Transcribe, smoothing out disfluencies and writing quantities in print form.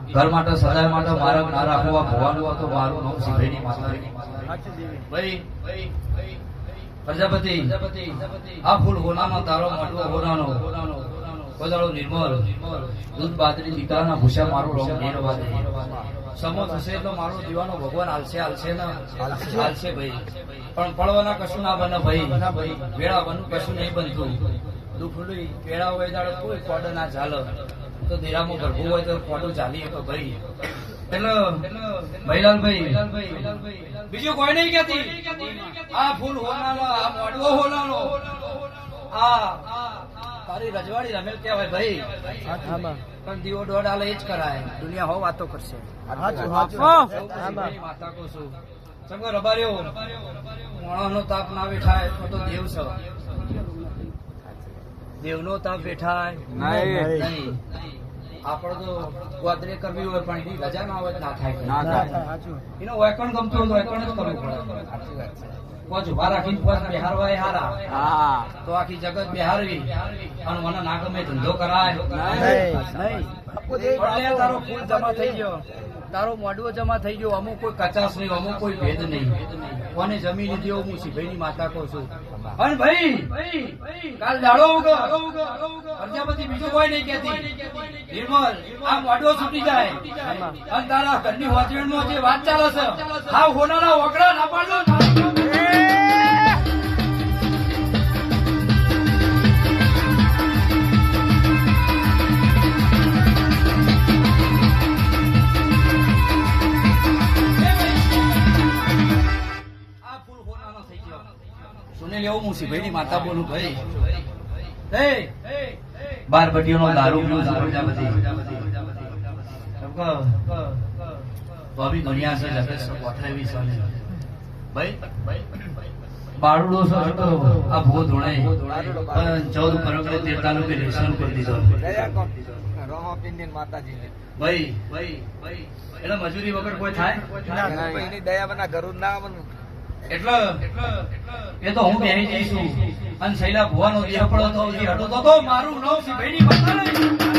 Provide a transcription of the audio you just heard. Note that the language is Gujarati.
ઘર માટે સદાય માટે મારા ના રાખવા ભવાનું તો મારું નામ સિભાઈની માતા ભાઈ પ્રજાપતિ આ ફૂલ હોનામાં તારો માટલો હોનાનો કોદાળો નિર્મળ દૂધ બાજરી દીકરાના ભૂસા મારું રોમ નિર્વા દે સમો થશે તો મારો દીવાનો ભગવાન હાલશે ને હાલશે ભાઈ પણ પડવાના કશું ના બને ભાઈ વેળા બનવું કશું નહીં બનતું દુખડું કેળા હોય દાડે કોઈ કોડ ના ચાલે તો દેરામાં ભરવું હોય તો કોડું ચાલીએ તો ભાઈ એટલે ભૈલાલભાઈ બીજું કોઈ નહીં કહેતી આ ફૂલ હોનાનો આ મોડવો હોનાનો આ તારી રજવાડી રમેલ કહેવાય ભાઈ પણ દીવો દોડ આલે એ જ કરાય દુનિયા હો વાતો કરશે માતા કો શું ચંગો રબાર્યો મોણાનો તાપ ના બેઠાય તો દેવ છે દેવનો તાપ બેઠાય નહીં આપણે તો ગોદરે કરવી હોય પણ એની રજા ના હોય ના થાય એનો વેકણ ગમતો હોય વેકણ જ કરવું પડે પોચ ઉભા રાખીને પોચ બિહારવા હારા તો આખી જગત બિહારવી અને મને ના ગમે ધંધો કરાય નહીં તારો ફૂલ જમા થઈ ગયો તારો મોડવો જમા થઈ ગયો અમુક કોઈ કચાશ નહીં અમુક કોઈ ભેદ નહીં કોને જમી લીધી હું સિભાઈની માતા કહું છું અને ભાઈ કાલ દાડો પ્રજાપતિ બીજું કોઈ નહીં કહેતી નિર્મલ આ મોડવો છૂટી જાય અને તારા ઘરની હોજવેણમાં જે વાત ચાલે છે હા હોનાના ઓકડા ના પાડો લેવું હું સિભાઈની માતા બોલું ભાઈ બાર બટીઓનો દારૂ પીવું પ્રજાપતિ તો અભી દુનિયા से जगत से पथरेवी साले भाई बारूडो સો છોટો આ ભૂ ધોણે 14 કરોડ 13 તાલુકે રેશન કરી દીધો રોહો પિંડીન માતાજીને ભાઈ એટલે મજૂરી વગર કોઈ થાય એની દયા બના ઘરું ના બન એટલે એ તો હું બેહી જઈશું અને શૈલા ભુવાનો દેહ પડો તો હટો તો મારું નામ સિભાઈની માતા નહીં